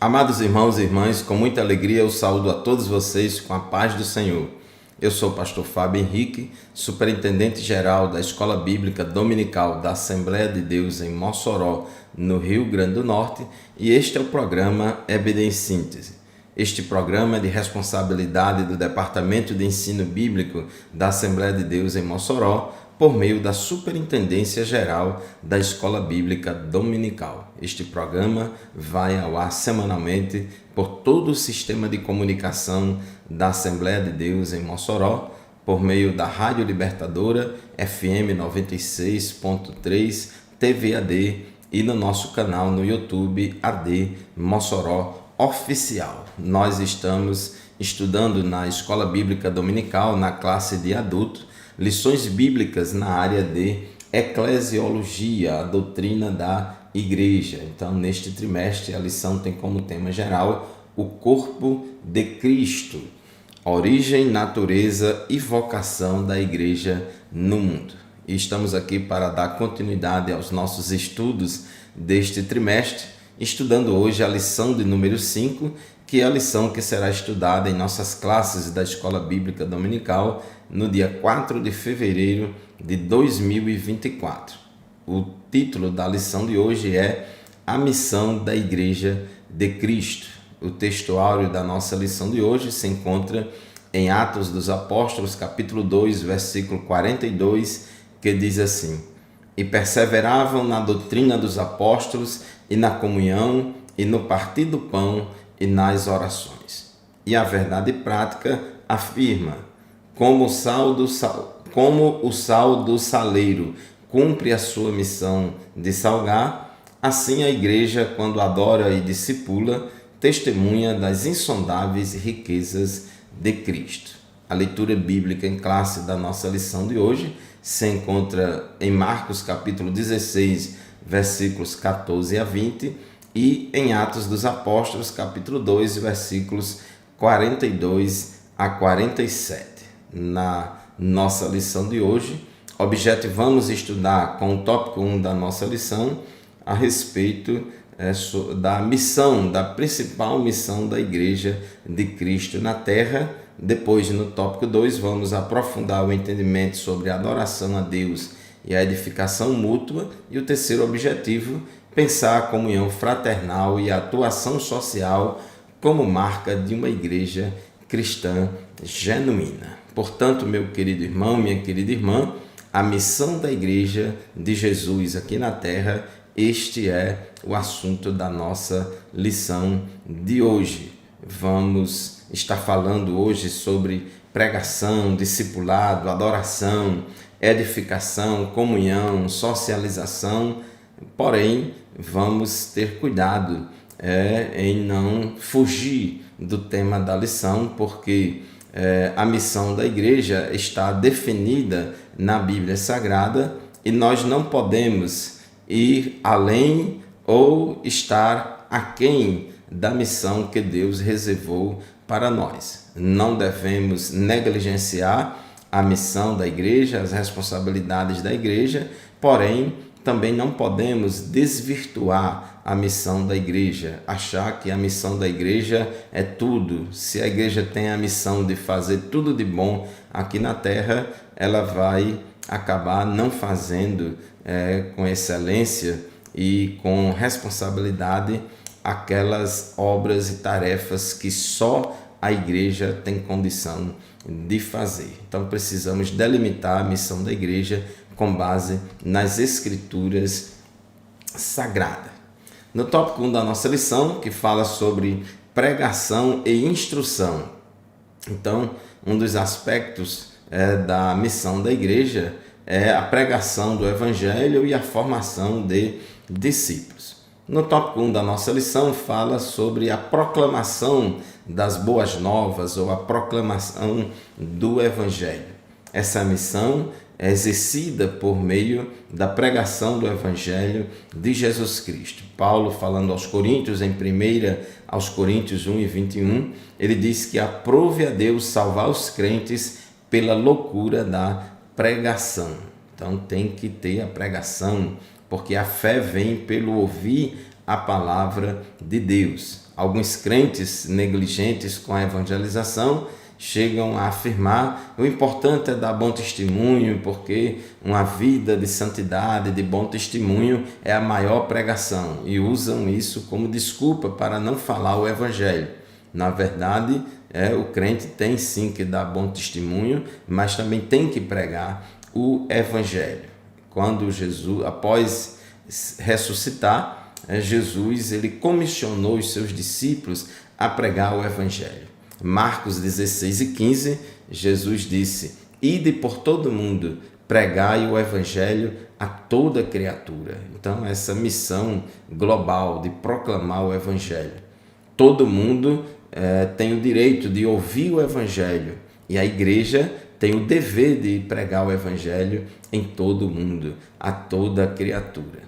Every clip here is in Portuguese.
Amados irmãos e irmãs, com muita alegria eu saúdo a todos vocês com a paz do Senhor. Eu sou o pastor Fábio Henrique, superintendente-geral da Escola Bíblica Dominical da Assembleia de Deus em Mossoró, no Rio Grande do Norte, e este é o programa EBD em Síntese. Este programa é de responsabilidade do Departamento de Ensino Bíblico da Assembleia de Deus em Mossoró, por meio da Superintendência Geral da Escola Bíblica Dominical. Este programa vai ao ar semanalmente por todo o sistema de comunicação da Assembleia de Deus em Mossoró, por meio da Rádio Libertadora, FM 96.3, TV AD e no nosso canal no YouTube AD Mossoró Oficial. Nós estamos estudando na Escola Bíblica Dominical, na classe de adulto, lições bíblicas na área de eclesiologia, a doutrina da igreja. Então, neste trimestre, a lição tem como tema geral o corpo de Cristo, origem, natureza e vocação da igreja no mundo. E estamos aqui para dar continuidade aos nossos estudos deste trimestre, estudando hoje a lição de número 5, que é a lição que será estudada em nossas classes da Escola Bíblica Dominical no dia 4 de fevereiro de 2024. O título da lição de hoje é A Missão da Igreja de Cristo. O texto áureo da nossa lição de hoje se encontra em Atos dos Apóstolos, capítulo 2, versículo 42, que diz assim: E perseveravam na doutrina dos apóstolos e na comunhão e no partir do pão e nas orações. E a verdade prática afirma: como o sal do saleiro cumpre a sua missão de salgar, assim a igreja, quando adora e discipula, testemunha das insondáveis riquezas de Cristo. A leitura bíblica em classe da nossa lição de hoje se encontra em Marcos capítulo 16, versículos 14 a 20, e em Atos dos Apóstolos, capítulo 2, versículos 42 a 47. Na nossa lição de hoje, objetivamos estudar com o tópico 1 da nossa lição a respeito da missão, da principal missão da Igreja de Cristo na Terra. Depois, no tópico 2, vamos aprofundar o entendimento sobre a adoração a Deus e a edificação mútua. E o terceiro objetivo, pensar a comunhão fraternal e a atuação social como marca de uma igreja cristã genuína. Portanto, meu querido irmão, minha querida irmã, a missão da igreja de Jesus aqui na terra, este é o assunto da nossa lição de hoje. Vamos estar falando hoje sobre pregação, discipulado, adoração, edificação, comunhão, socialização. Porém, vamos ter cuidado em não fugir do tema da lição, porque a missão da igreja está definida na Bíblia Sagrada e nós não podemos ir além ou estar aquém da missão que Deus reservou para nós. Não devemos negligenciar a missão da igreja, as responsabilidades da igreja, porém, também não podemos desvirtuar a missão da igreja, achar que a missão da igreja é tudo. Se a igreja tem a missão de fazer tudo de bom aqui na terra, ela vai acabar não fazendo com excelência e com responsabilidade aquelas obras e tarefas que só a igreja tem condição de fazer. Então precisamos delimitar a missão da igreja com base nas Escrituras Sagradas. No tópico 1 da nossa lição, que fala sobre pregação e instrução. Então, um dos aspectos da missão da igreja é a pregação do Evangelho e a formação de discípulos. No tópico 1 da nossa lição, fala sobre a proclamação das boas novas ou a proclamação do Evangelho. Essa missão é exercida por meio da pregação do Evangelho de Jesus Cristo. Paulo, falando aos Coríntios, em 1 aos Coríntios 1 e 21, ele diz que aprove a Deus salvar os crentes pela loucura da pregação. Então tem que ter a pregação, porque a fé vem pelo ouvir a palavra de Deus. Alguns crentes negligentes com a evangelização chegam a afirmar o importante é dar bom testemunho, porque uma vida de santidade, de bom testemunho é a maior pregação, e usam isso como desculpa para não falar o evangelho. Na verdade, o crente tem sim que dar bom testemunho, mas também tem que pregar o evangelho. Quando Jesus, após ressuscitar, Jesus ele comissionou os seus discípulos a pregar o evangelho. Marcos 16:15, Jesus disse: "Ide por todo mundo, pregai o evangelho a toda criatura." Então, essa missão global de proclamar o evangelho. Todo mundo tem o direito de ouvir o evangelho, e a igreja tem o dever de pregar o evangelho em todo mundo, a toda criatura.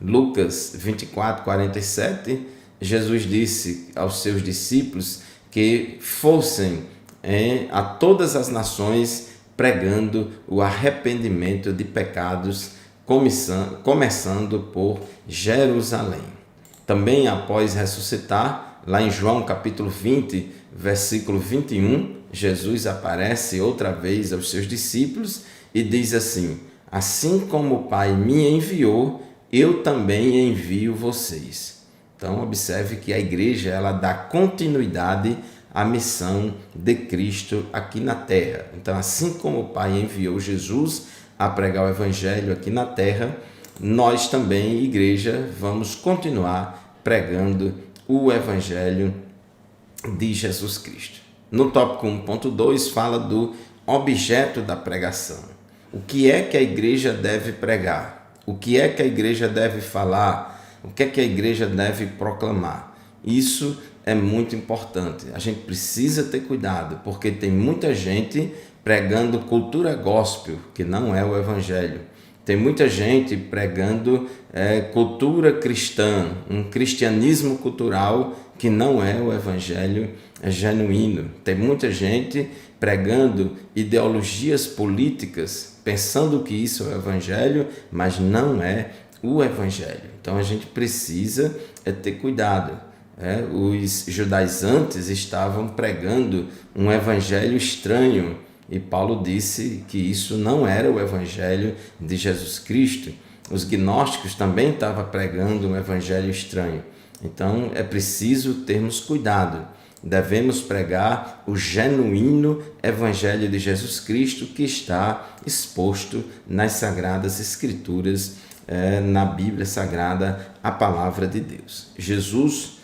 Lucas 24:47, Jesus disse aos seus discípulos que fossem a todas as nações pregando o arrependimento de pecados, começando por Jerusalém. Também após ressuscitar, lá em João capítulo 20, versículo 21, Jesus aparece outra vez aos seus discípulos e diz assim: "Assim como o Pai me enviou, eu também envio vocês." Então, observe que a igreja ela dá continuidade à missão de Cristo aqui na terra. Então, assim como o Pai enviou Jesus a pregar o evangelho aqui na terra, nós também, igreja, vamos continuar pregando o evangelho de Jesus Cristo. No tópico 1.2 fala do objeto da pregação. O que é que a igreja deve pregar? O que é que a igreja deve falar? O que é que a igreja deve proclamar? Isso é muito importante. A gente precisa ter cuidado, porque tem muita gente pregando cultura gospel, que não é o evangelho. Tem muita gente pregando cultura cristã, um cristianismo cultural que não é o evangelho genuíno. Tem muita gente pregando ideologias políticas, pensando que isso é o evangelho, mas não é o evangelho. Então a gente precisa ter cuidado. Os judaizantes estavam pregando um evangelho estranho, e Paulo disse que isso não era o evangelho de Jesus Cristo. Os gnósticos também estavam pregando um evangelho estranho. Então é preciso termos cuidado. Devemos pregar o genuíno evangelho de Jesus Cristo, que está exposto nas Sagradas Escrituras, na Bíblia Sagrada, a palavra de Deus. Jesus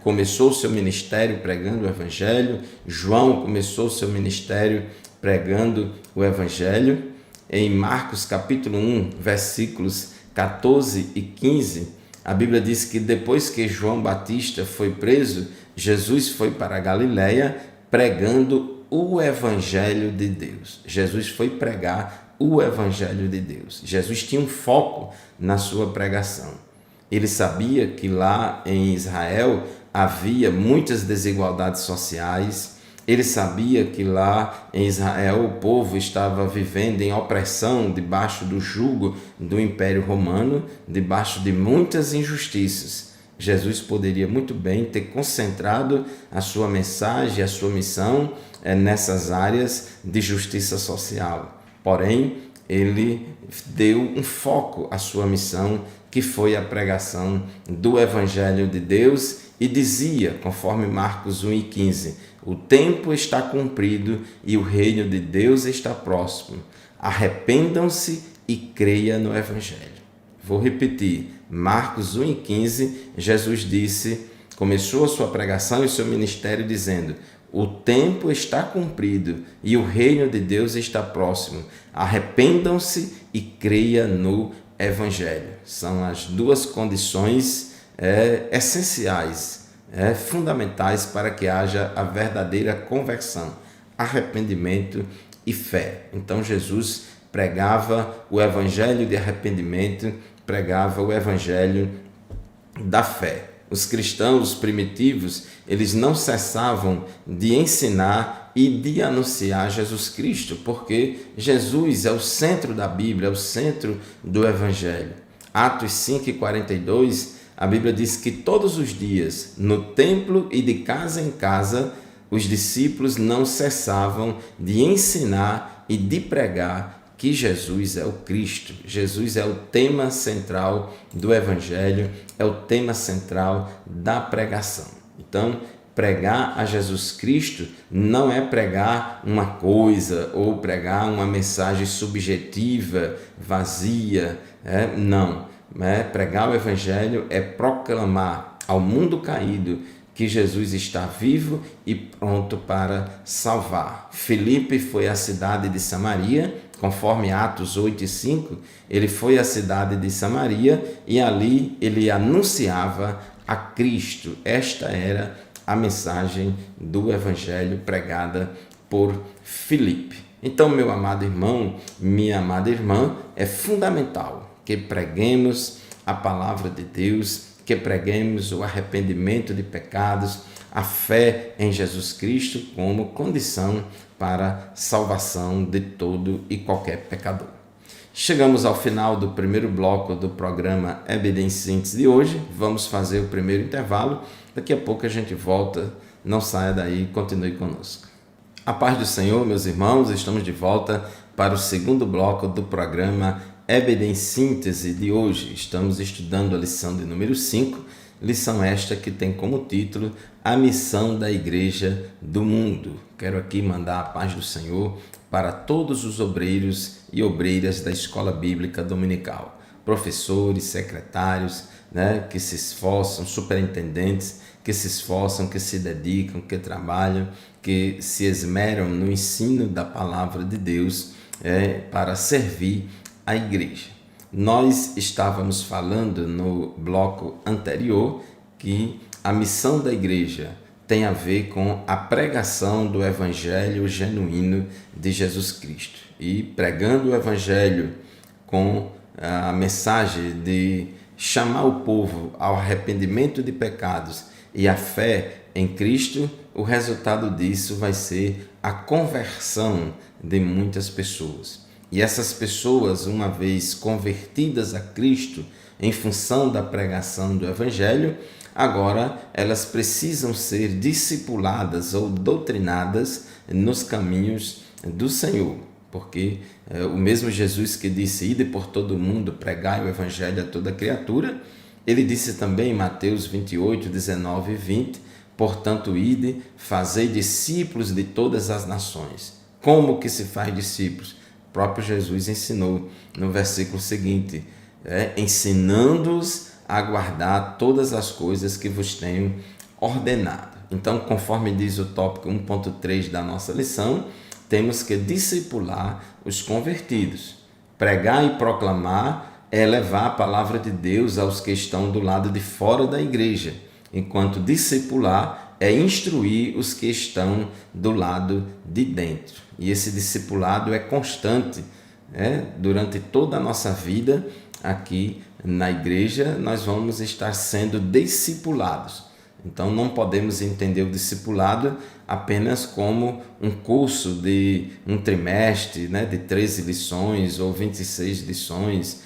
começou o seu ministério pregando o evangelho. João começou o seu ministério pregando o evangelho. Em Marcos capítulo 1, versículos 14 e 15, a Bíblia diz que depois que João Batista foi preso, Jesus foi para a Galileia pregando o evangelho de Deus. Jesus foi pregar o evangelho de Deus. Jesus tinha um foco na sua pregação. Ele sabia que lá em Israel havia muitas desigualdades sociais. Ele sabia que lá em Israel o povo estava vivendo em opressão, debaixo do jugo do Império Romano, debaixo de muitas injustiças. Jesus poderia muito bem ter concentrado a sua mensagem, a sua missão nessas áreas de justiça social. Porém, ele deu um foco à sua missão, que foi a pregação do Evangelho de Deus, e dizia, conforme Marcos 1:15, o tempo está cumprido e o reino de Deus está próximo. Arrependam-se e creia no Evangelho. Vou repetir, Marcos 1:15, Jesus disse, começou a sua pregação e o seu ministério dizendo: o tempo está cumprido e o reino de Deus está próximo. Arrependam-se e creia no Evangelho. São as duas condições essenciais, fundamentais para que haja a verdadeira conversão: arrependimento e fé. Então Jesus pregava o Evangelho de arrependimento, pregava o Evangelho da fé. Os cristãos primitivos, eles não cessavam de ensinar e de anunciar Jesus Cristo, porque Jesus é o centro da Bíblia, é o centro do Evangelho. Atos 5:42, a Bíblia diz que todos os dias, no templo e de casa em casa, os discípulos não cessavam de ensinar e de pregar que Jesus é o Cristo. Jesus é o tema central do Evangelho, é o tema central da pregação. Então, pregar a Jesus Cristo não é pregar uma coisa ou pregar uma mensagem subjetiva, vazia, não. Pregar o Evangelho é proclamar ao mundo caído que Jesus está vivo e pronto para salvar. Filipe foi à cidade de Samaria, conforme Atos 8:5, ele foi à cidade de Samaria e ali ele anunciava a Cristo. Esta era a mensagem do Evangelho pregada por Filipe. Então, meu amado irmão, minha amada irmã, é fundamental que preguemos a palavra de Deus, que preguemos o arrependimento de pecados, a fé em Jesus Cristo como condição para salvação de todo e qualquer pecador. Chegamos ao final do primeiro bloco do programa EBD em Síntese de hoje. Vamos fazer o primeiro intervalo. Daqui a pouco a gente volta. Não saia daí, continue conosco. A paz do Senhor, meus irmãos, estamos de volta para o segundo bloco do programa EBD em Síntese de hoje. Estamos estudando a lição de número 5, lição esta que tem como título A Missão da Igreja do Mundo. Quero aqui mandar a paz do Senhor para todos os obreiros e obreiras da Escola Bíblica Dominical, professores, secretários, que se esforçam, superintendentes, que se esforçam, que se dedicam, que trabalham, que se esmeram no ensino da palavra de Deus para servir a igreja. Nós estávamos falando no bloco anterior que a missão da igreja tem a ver com a pregação do Evangelho genuíno de Jesus Cristo. E pregando o Evangelho com a mensagem de chamar o povo ao arrependimento de pecados e à fé em Cristo, o resultado disso vai ser a conversão de muitas pessoas. E essas pessoas, uma vez convertidas a Cristo em função da pregação do Evangelho, agora elas precisam ser discipuladas ou doutrinadas nos caminhos do Senhor. Porque o mesmo Jesus que disse, ide por todo mundo, pregai o Evangelho a toda criatura, ele disse também em Mateus 28, 19 e 20, portanto, ide, fazei discípulos de todas as nações. Como que se faz discípulos? O próprio Jesus ensinou no versículo seguinte, ensinando-os a guardar todas as coisas que vos tenho ordenado. Então, conforme diz o tópico 1.3 da nossa lição, temos que discipular os convertidos. Pregar e proclamar é levar a palavra de Deus aos que estão do lado de fora da igreja, enquanto discipular é instruir os que estão do lado de dentro. E esse discipulado é constante, durante toda a nossa vida aqui na igreja, nós vamos estar sendo discipulados. Então, não podemos entender o discipulado apenas como um curso de um trimestre, de 13 lições ou 26 lições,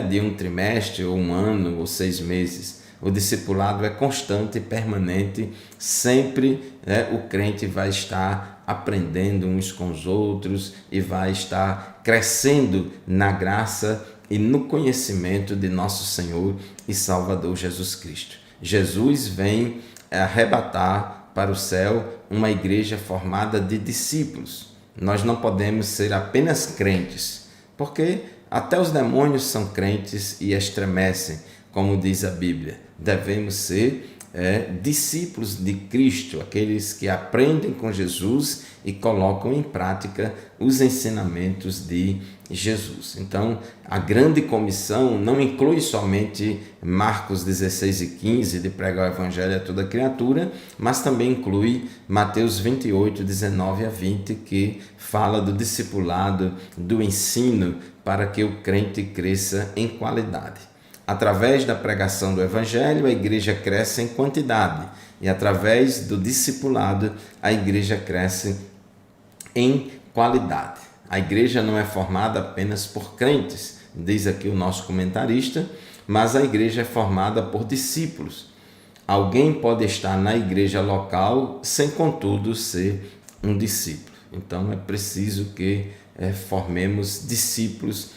de um trimestre ou um ano ou 6 meses. O discipulado é constante e permanente, sempre o crente vai estar aprendendo uns com os outros e vai estar crescendo na graça e no conhecimento de nosso Senhor e Salvador Jesus Cristo. Jesus vem arrebatar para o céu uma igreja formada de discípulos. Nós não podemos ser apenas crentes, porque até os demônios são crentes e estremecem, como diz a Bíblia. Devemos ser discípulos de Cristo, aqueles que aprendem com Jesus e colocam em prática os ensinamentos de Jesus. Então, a grande comissão não inclui somente Marcos 16 e 15, de pregar o Evangelho a toda criatura, mas também inclui Mateus 28, 19 a 20, que fala do discipulado, do ensino para que o crente cresça em qualidade. Através da pregação do Evangelho, a igreja cresce em quantidade e através do discipulado, a igreja cresce em qualidade. A igreja não é formada apenas por crentes, diz aqui o nosso comentarista, mas a igreja é formada por discípulos. Alguém pode estar na igreja local sem, contudo, ser um discípulo. Então é preciso que formemos discípulos,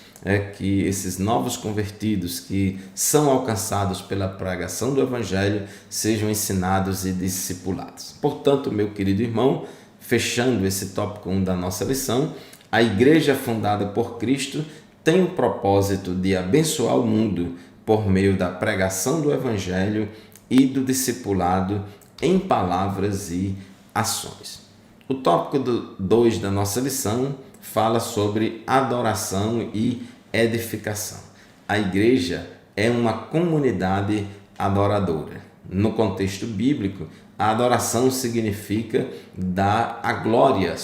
que esses novos convertidos que são alcançados pela pregação do Evangelho sejam ensinados e discipulados. Portanto, meu querido irmão, fechando esse tópico 1 da nossa lição, a igreja fundada por Cristo tem o propósito de abençoar o mundo por meio da pregação do Evangelho e do discipulado em palavras e ações. O tópico 2 da nossa lição fala sobre adoração e edificação. A igreja é uma comunidade adoradora. No contexto bíblico, a adoração significa dar a glória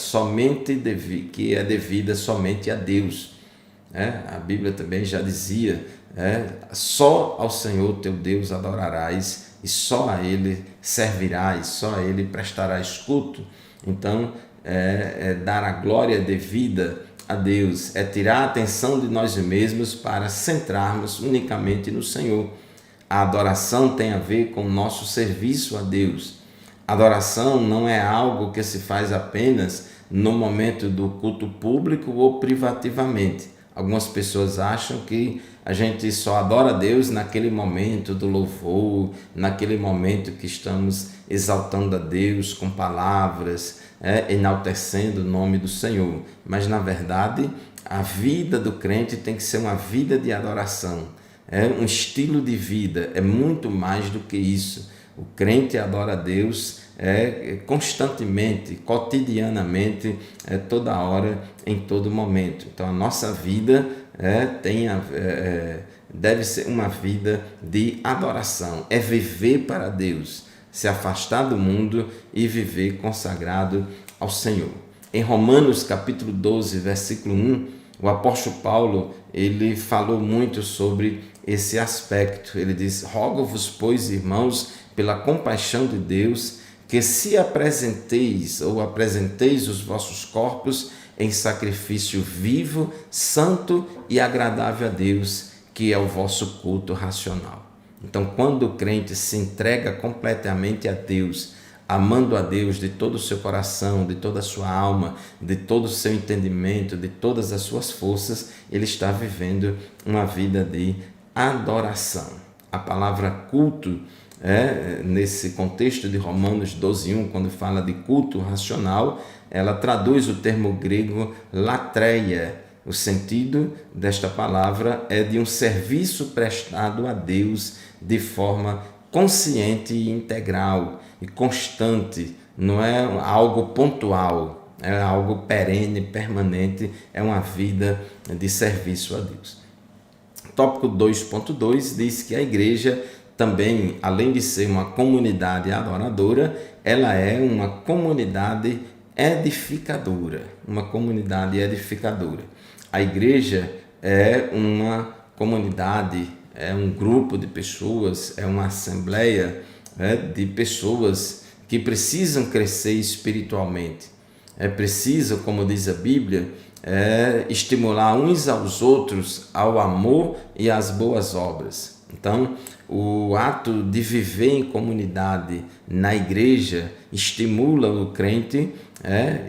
que é devida somente a Deus. A Bíblia também já dizia, só ao Senhor teu Deus adorarás e só a Ele servirás, só a Ele prestarás culto. Então, dar a glória devida a Deus, tirar a atenção de nós mesmos para centrarmos unicamente no Senhor. A adoração tem a ver com o nosso serviço a Deus. Adoração não é algo que se faz apenas no momento do culto público ou privativamente. Algumas pessoas acham que a gente só adora a Deus naquele momento do louvor, naquele momento que estamos exaltando a Deus com palavras, enaltecendo o nome do Senhor. Mas, na verdade, a vida do crente tem que ser uma vida de adoração. Um estilo de vida, é muito mais do que isso. O crente adora a Deus constantemente, cotidianamente, toda hora, em todo momento. Então, a nossa vida deve ser uma vida de adoração, viver para Deus, se afastar do mundo e viver consagrado ao Senhor. Em Romanos capítulo 12, versículo 1, o apóstolo Paulo ele falou muito sobre esse aspecto. Ele diz: rogo-vos, pois, irmãos, pela compaixão de Deus, que se apresenteis os vossos corpos em sacrifício vivo, santo e agradável a Deus, que é o vosso culto racional. Então, quando o crente se entrega completamente a Deus, amando a Deus de todo o seu coração, de toda a sua alma, de todo o seu entendimento, de todas as suas forças, ele está vivendo uma vida de adoração. A palavra culto, nesse contexto de Romanos 12:1, quando fala de culto racional, ela traduz o termo grego latreia. O sentido desta palavra é de um serviço prestado a Deus de forma consciente e integral e constante. Não é algo pontual, é algo perene, permanente, é uma vida de serviço a Deus. Tópico 2.2 diz que a igreja também, além de ser uma comunidade adoradora, ela é uma comunidade edificadora. Uma comunidade edificadora. A igreja é uma comunidade, é um grupo de pessoas, é uma assembleia de pessoas que precisam crescer espiritualmente. É preciso, como diz a Bíblia, estimular uns aos outros ao amor e às boas obras. Então, o ato de viver em comunidade na igreja estimula o crente,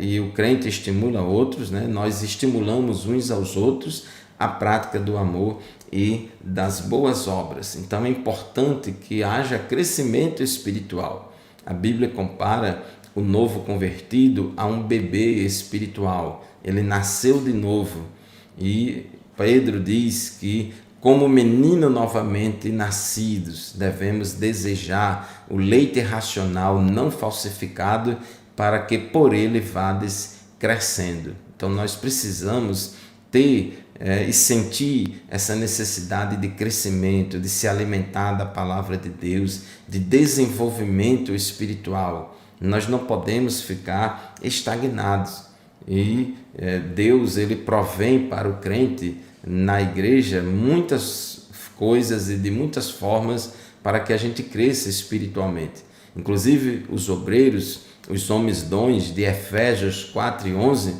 e o crente estimula outros, Nós estimulamos uns aos outros a prática do amor e das boas obras. Então, é importante que haja crescimento espiritual. A Bíblia compara o novo convertido a um bebê espiritual. Ele nasceu de novo. E Pedro diz que, como menino novamente nascidos, devemos desejar o leite racional não falsificado para que por ele vades crescendo. Então, nós precisamos ter e sentir essa necessidade de crescimento, de se alimentar da palavra de Deus, de desenvolvimento espiritual. Nós não podemos ficar estagnados. E Deus ele provém para o crente na igreja muitas coisas e de muitas formas para que a gente cresça espiritualmente. Inclusive os obreiros, os homens dons de Efésios 4:11,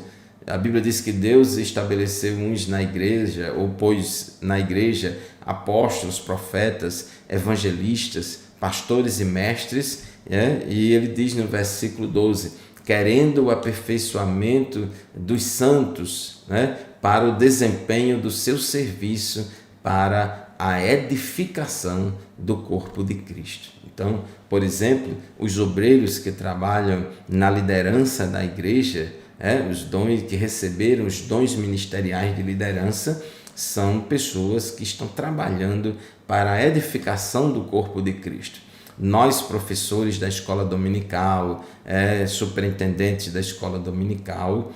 A Bíblia diz que Deus estabeleceu uns na igreja, ou pôs na igreja apóstolos, profetas, evangelistas, pastores e mestres, e ele diz no versículo 12, querendo o aperfeiçoamento dos santos, para o desempenho do seu serviço, para a edificação do corpo de Cristo. Então, por exemplo, os obreiros que trabalham na liderança da igreja, os dons que receberam os dons ministeriais de liderança, são pessoas que estão trabalhando para a edificação do corpo de Cristo. Nós, professores da escola dominical, superintendentes da escola dominical,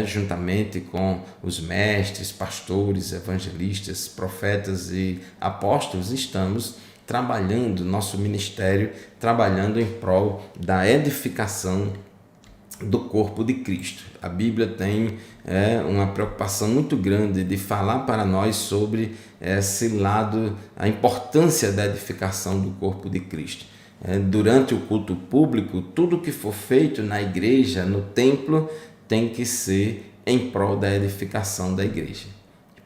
juntamente com os mestres, pastores, evangelistas, profetas e apóstolos, estamos trabalhando, nosso ministério, trabalhando em prol da edificação do corpo de Cristo. A Bíblia tem uma preocupação muito grande de falar para nós sobre esse lado, a importância da edificação do corpo de Cristo. Durante o culto público, tudo que for feito na igreja, no templo, tem que ser em prol da edificação da igreja.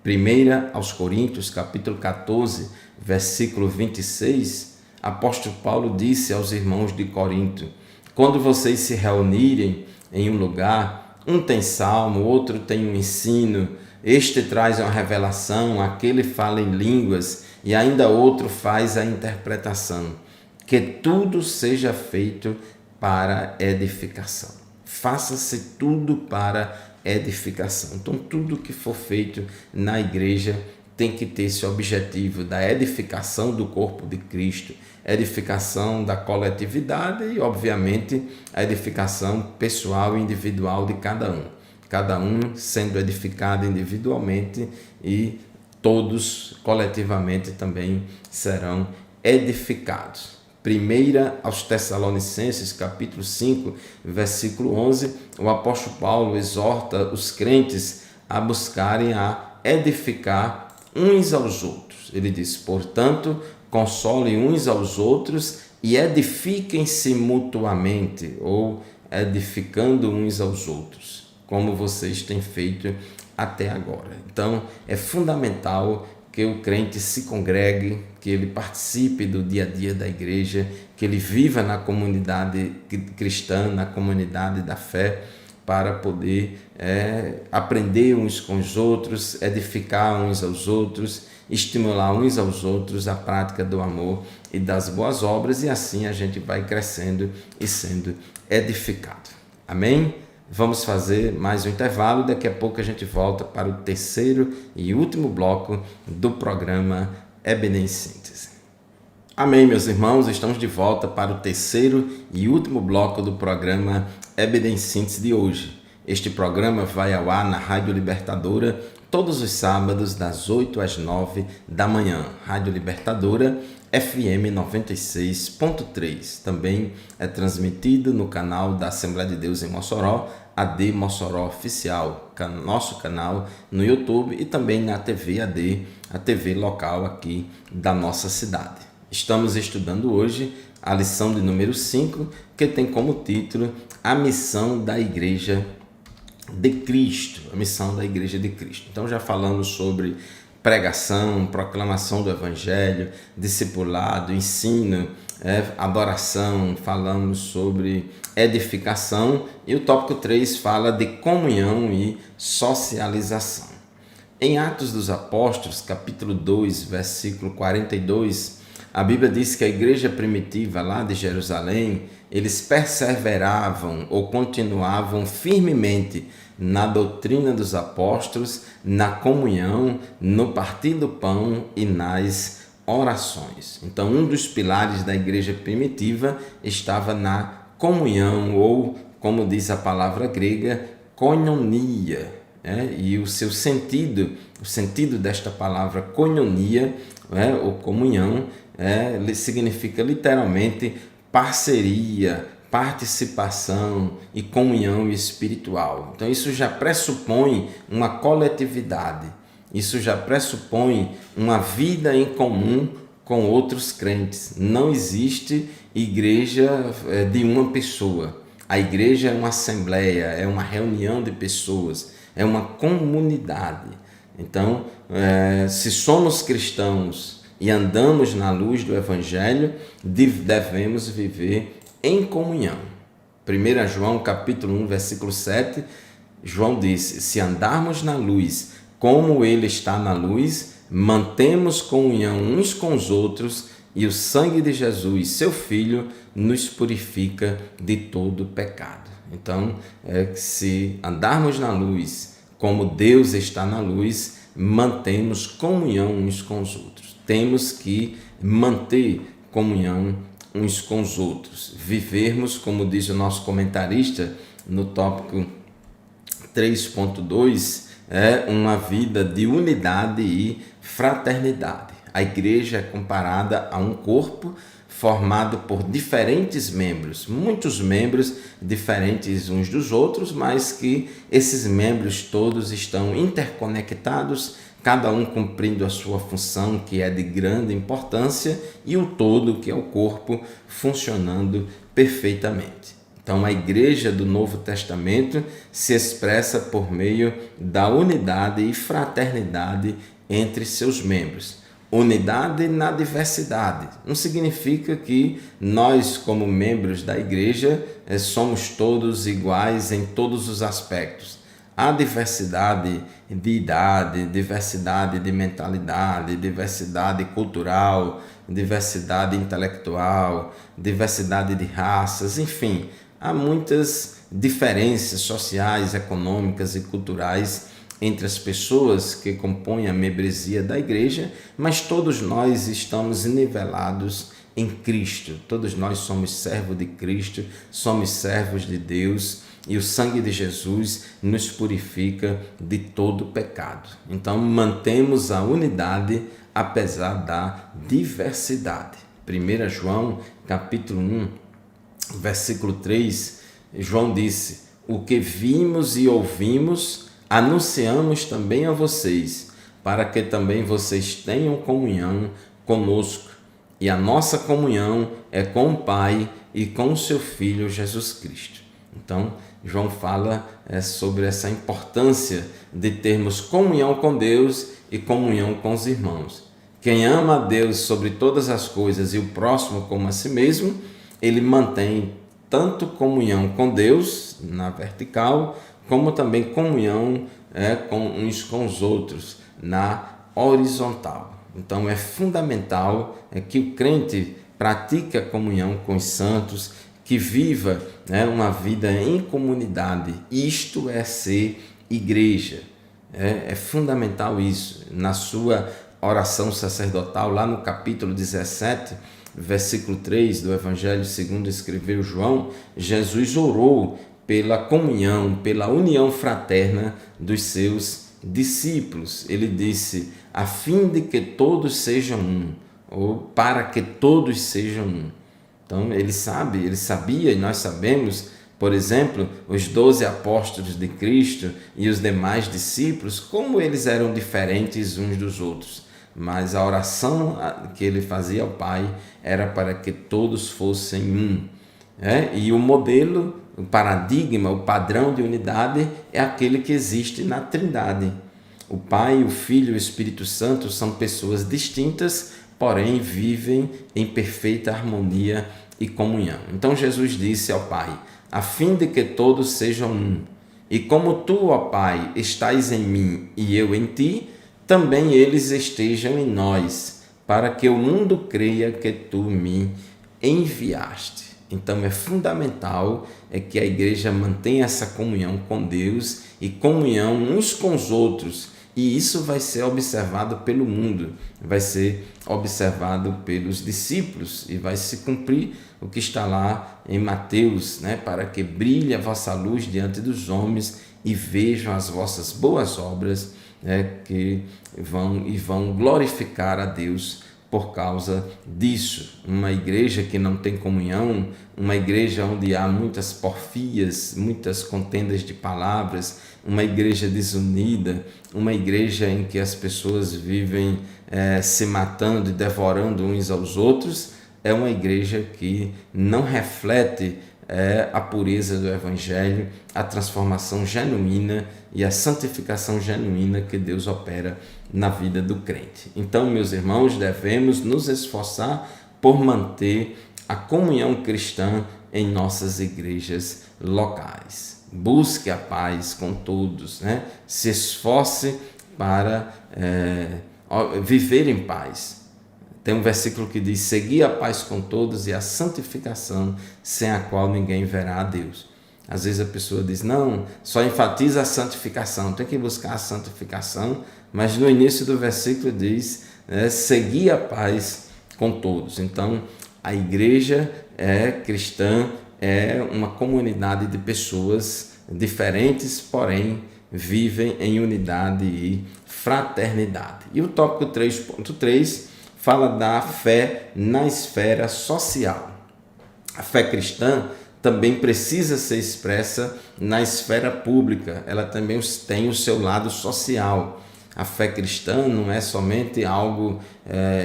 1 aos Coríntios, capítulo 14, versículo 26, apóstolo Paulo disse aos irmãos de Corinto: quando vocês se reunirem em um lugar, um tem salmo, outro tem um ensino, este traz uma revelação, aquele fala em línguas e ainda outro faz a interpretação. Que tudo seja feito para edificação. Faça-se tudo para edificação. Então, tudo que for feito na igreja tem que ter esse objetivo da edificação do corpo de Cristo, edificação da coletividade e, obviamente, a edificação pessoal e individual de cada um sendo edificado individualmente e todos coletivamente também serão edificados. 1 aos Tessalonicenses, capítulo 5, versículo 11, o apóstolo Paulo exorta os crentes a buscarem a edificar uns aos outros. Ele diz, portanto, consolem uns aos outros e edifiquem-se mutuamente, ou edificando uns aos outros, como vocês têm feito até agora. Então, é fundamental que o crente se congregue, que ele participe do dia a dia da igreja, que ele viva na comunidade cristã, na comunidade da fé, para poder aprender uns com os outros, edificar uns aos outros, estimular uns aos outros a prática do amor e das boas obras, e assim a gente vai crescendo e sendo edificado. Amém? Vamos fazer mais um intervalo, daqui a pouco a gente volta para o terceiro e último bloco do programa EBD em Síntese. Amém, meus irmãos, estamos de volta para o terceiro e último bloco do programa EBD em Síntese de hoje. Este programa vai ao ar na Rádio Libertadora todos os sábados das 8 às 9 da manhã. Rádio Libertadora FM 96.3. Também é transmitido no canal da Assembleia de Deus em Mossoró, AD Mossoró Oficial, nosso canal no YouTube, e também na TV AD, a TV local aqui da nossa cidade. Estamos estudando hoje a lição de número 5, que tem como título A Missão da Igreja de Cristo. A missão da Igreja de Cristo. Então já falamos sobre pregação, proclamação do Evangelho, discipulado, ensino, adoração, falamos sobre edificação, e o tópico 3 fala de comunhão e socialização. Em Atos dos Apóstolos, capítulo 2, versículo 42, a Bíblia diz que a igreja primitiva lá de Jerusalém, eles perseveravam ou continuavam firmemente na doutrina dos apóstolos, na comunhão, no partir do pão e nas orações. Então, um dos pilares da igreja primitiva estava na comunhão, ou, como diz a palavra grega, koinonia. E o seu sentido, o sentido desta palavra koinonia, ou comunhão, significa literalmente parceria, participação e comunhão espiritual. Então isso já pressupõe uma coletividade, isso já pressupõe uma vida em comum com outros crentes. Não existe igreja de uma pessoa. A igreja é uma assembleia, é uma reunião de pessoas. é uma comunidade. Então, se somos cristãos e andamos na luz do Evangelho, devemos viver em comunhão. 1 João capítulo 1, versículo 7, João disse: se andarmos na luz, como ele está na luz, mantemos comunhão uns com os outros, e o sangue de Jesus, seu Filho, nos purifica de todo pecado. Então, se andarmos na luz, como Deus está na luz, mantemos comunhão uns com os outros. Temos que manter comunhão uns com os outros. Vivermos, como diz o nosso comentarista no tópico 3.2, uma vida de unidade e fraternidade. A igreja é comparada a um corpo formado por diferentes membros, muitos membros diferentes uns dos outros, mas que esses membros todos estão interconectados, cada um cumprindo a sua função, que é de grande importância, e o todo, que é o corpo, funcionando perfeitamente. Então, a igreja do Novo Testamento se expressa por meio da unidade e fraternidade entre seus membros. Unidade na diversidade. Não significa que nós, como membros da igreja, somos todos iguais em todos os aspectos. Há diversidade de idade, diversidade de mentalidade, diversidade cultural, diversidade intelectual, diversidade de raças, enfim, há muitas diferenças sociais, econômicas e culturais entre as pessoas que compõem a membresia da igreja, mas todos nós estamos nivelados em Cristo. Todos nós somos servos de Cristo, somos servos de Deus, e o sangue de Jesus nos purifica de todo pecado. Então, mantemos a unidade apesar da diversidade. 1 João, capítulo 1, versículo 3, João disse: o que vimos e ouvimos, anunciamos também a vocês, para que também vocês tenham comunhão conosco. E a nossa comunhão é com o Pai e com o seu Filho Jesus Cristo. Então, João fala sobre essa importância de termos comunhão com Deus e comunhão com os irmãos. Quem ama a Deus sobre todas as coisas e o próximo como a si mesmo, ele mantém tanto comunhão com Deus na vertical, como também comunhão uns com os outros na horizontal. Então, é fundamental que o crente pratique a comunhão com os santos, que viva uma vida em comunidade. Isto é ser igreja. É fundamental isso. Na sua oração sacerdotal, lá no capítulo 17, versículo 3 do Evangelho segundo escreveu João, Jesus orou pela comunhão, pela união fraterna dos seus discípulos. Ele disse: a fim de que todos sejam um, ou para que todos sejam um. Então, ele sabia, e nós sabemos, por exemplo, os 12 apóstolos de Cristo e os demais discípulos, como eles eram diferentes uns dos outros. Mas a oração que ele fazia ao Pai era para que todos fossem um. E o modelo, o paradigma, o padrão de unidade é aquele que existe na Trindade. O Pai, o Filho e o Espírito Santo são pessoas distintas, porém vivem em perfeita harmonia e comunhão. Então Jesus disse ao Pai: a fim de que todos sejam um, e como tu, ó Pai, estás em mim e eu em ti, também eles estejam em nós, para que o mundo creia que tu me enviaste. Então é fundamental que a igreja mantenha essa comunhão com Deus e comunhão uns com os outros. E isso vai ser observado pelo mundo, vai ser observado pelos discípulos e vai se cumprir o que está lá em Mateus, para que brilhe a vossa luz diante dos homens e vejam as vossas boas obras, que vão glorificar a Deus por causa disso. Uma igreja que não tem comunhão, uma igreja onde há muitas porfias, muitas contendas de palavras, uma igreja desunida, uma igreja em que as pessoas vivem se matando e devorando uns aos outros, é uma igreja que não reflete é a pureza do Evangelho, a transformação genuína e a santificação genuína que Deus opera na vida do crente. Então, meus irmãos, devemos nos esforçar por manter a comunhão cristã em nossas igrejas locais. Busque a paz com todos, né? Se esforce para viver em paz. Tem um versículo que diz: segui a paz com todos e a santificação, sem a qual ninguém verá a Deus. Às vezes a pessoa diz: não, só enfatiza a santificação, tem que buscar a santificação, mas no início do versículo diz, segui a paz com todos. Então, a igreja cristã é uma comunidade de pessoas diferentes, porém vivem em unidade e fraternidade. E o tópico 3.3 fala da fé na esfera social. A fé cristã também precisa ser expressa na esfera pública, ela também tem o seu lado social. A fé cristã não é somente algo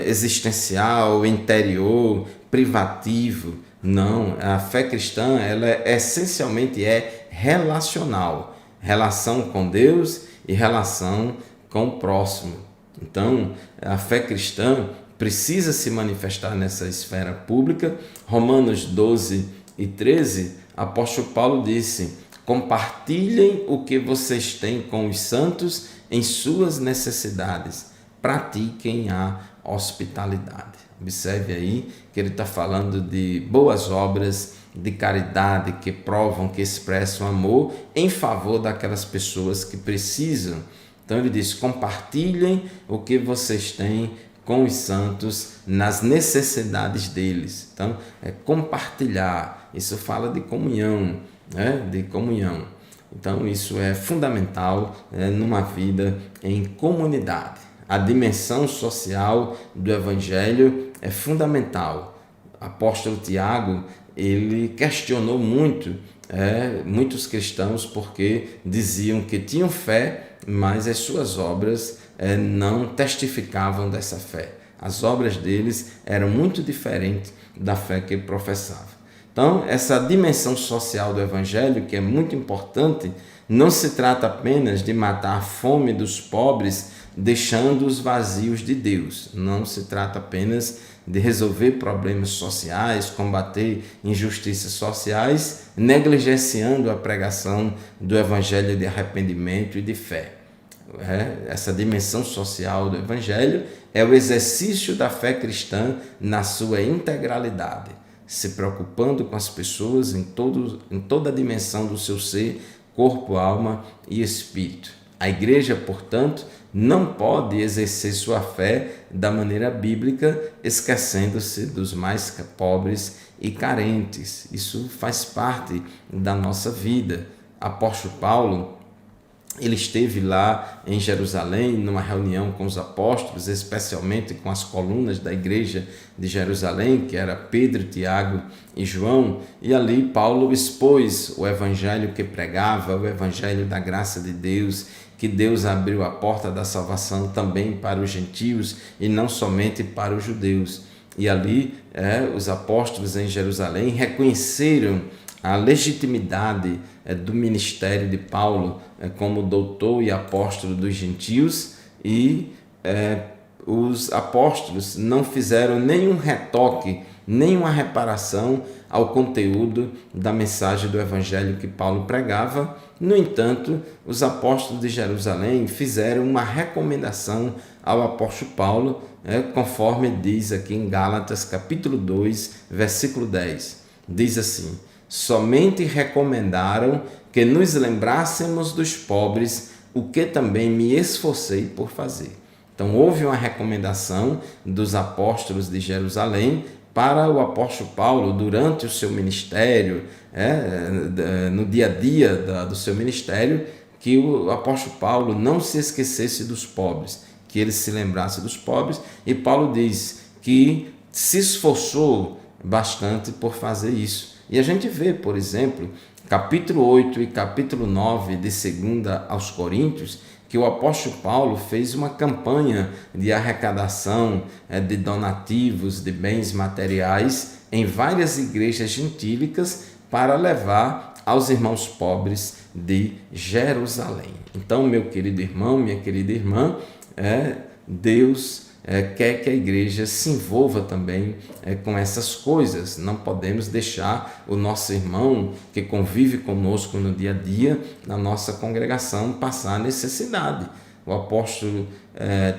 existencial, interior, privativo. Não, a fé cristã ela essencialmente é relacional, relação com Deus e relação com o próximo. Então, a fé cristã precisa se manifestar nessa esfera pública. Romanos 12:13, apóstolo Paulo disse: compartilhem o que vocês têm com os santos em suas necessidades, pratiquem a hospitalidade. Observe aí que ele está falando de boas obras de caridade que provam, que expressam amor em favor daquelas pessoas que precisam. Então ele diz: compartilhem o que vocês têm com os santos nas necessidades deles. Então é compartilhar, isso fala de comunhão, de comunhão. Então isso é fundamental numa vida em comunidade. A dimensão social do Evangelho é fundamental. O apóstolo Tiago, ele questionou muitos cristãos porque diziam que tinham fé, mas as suas obras não testificavam dessa fé. As obras deles eram muito diferentes da fé que ele professava. Então, essa dimensão social do Evangelho, que é muito importante, não se trata apenas de matar a fome dos pobres, deixando-os vazios de Deus. Não se trata apenas de resolver problemas sociais, combater injustiças sociais, negligenciando a pregação do Evangelho de arrependimento e de fé. Essa dimensão social do Evangelho é o exercício da fé cristã na sua integralidade, se preocupando com as pessoas em toda a dimensão do seu ser, corpo, alma e espírito. A igreja, portanto, não pode exercer sua fé da maneira bíblica, esquecendo-se dos mais pobres e carentes. Isso faz parte da nossa vida. Apóstolo Paulo, ele esteve lá em Jerusalém, numa reunião com os apóstolos, especialmente com as colunas da igreja de Jerusalém, que era Pedro, Tiago e João, e ali Paulo expôs o evangelho que pregava, o evangelho da graça de Deus, que Deus abriu a porta da salvação também para os gentios e não somente para os judeus. E ali os apóstolos em Jerusalém reconheceram a legitimidade do ministério de Paulo como doutor e apóstolo dos gentios, e os apóstolos não fizeram nenhum retoque, nenhuma reparação ao conteúdo da mensagem do evangelho que Paulo pregava. No entanto, os apóstolos de Jerusalém fizeram uma recomendação ao apóstolo Paulo, conforme diz aqui em Gálatas capítulo 2, versículo 10. Diz assim: somente recomendaram que nos lembrássemos dos pobres, o que também me esforcei por fazer. Então, houve uma recomendação dos apóstolos de Jerusalém para o apóstolo Paulo durante o seu ministério, no dia a dia do seu ministério, que o apóstolo Paulo não se esquecesse dos pobres, que ele se lembrasse dos pobres, e Paulo diz que se esforçou bastante por fazer isso. E a gente vê, por exemplo, capítulo 8 e capítulo 9 de 2 aos Coríntios, que o apóstolo Paulo fez uma campanha de arrecadação de donativos, de bens materiais em várias igrejas gentílicas, para levar aos irmãos pobres de Jerusalém. Então, meu querido irmão, minha querida irmã, Deus quer que a igreja se envolva também com essas coisas. Não podemos deixar o nosso irmão que convive conosco no dia a dia, na nossa congregação, passar necessidade. O apóstolo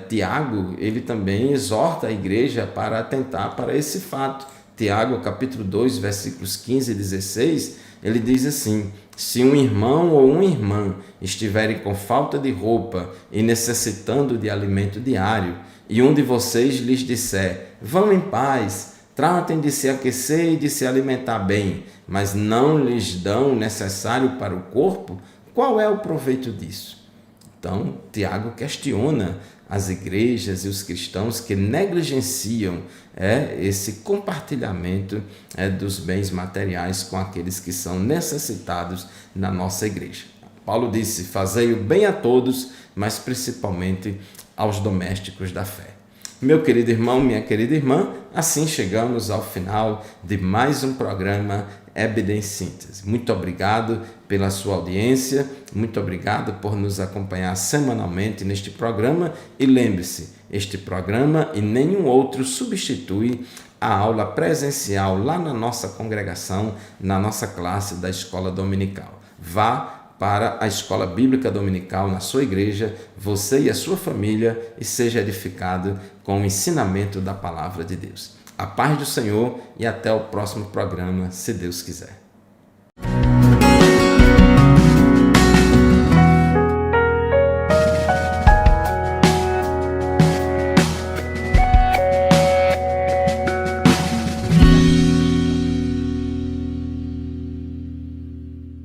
Tiago, ele também exorta a igreja para atentar para esse fato. Tiago, capítulo 2, versículos 15 e 16, ele diz assim: se um irmão ou uma irmã estiverem com falta de roupa e necessitando de alimento diário, e um de vocês lhes disser, vão em paz, tratem de se aquecer e de se alimentar bem, mas não lhes dão o necessário para o corpo, qual é o proveito disso? Então, Tiago questiona as igrejas e os cristãos que negligenciam esse compartilhamento dos bens materiais com aqueles que são necessitados na nossa igreja. Paulo disse, fazei o bem a todos, mas principalmente aos domésticos da fé. Meu querido irmão, minha querida irmã, assim chegamos ao final de mais um programa EBD em Síntese. Muito obrigado pela sua audiência, muito obrigado por nos acompanhar semanalmente neste programa e lembre-se, este programa e nenhum outro substitui a aula presencial lá na nossa congregação, na nossa classe da Escola Dominical. Vá para a Escola Bíblica Dominical na sua igreja, você e a sua família, e seja edificado com o ensinamento da Palavra de Deus. A paz do Senhor e até o próximo programa, se Deus quiser.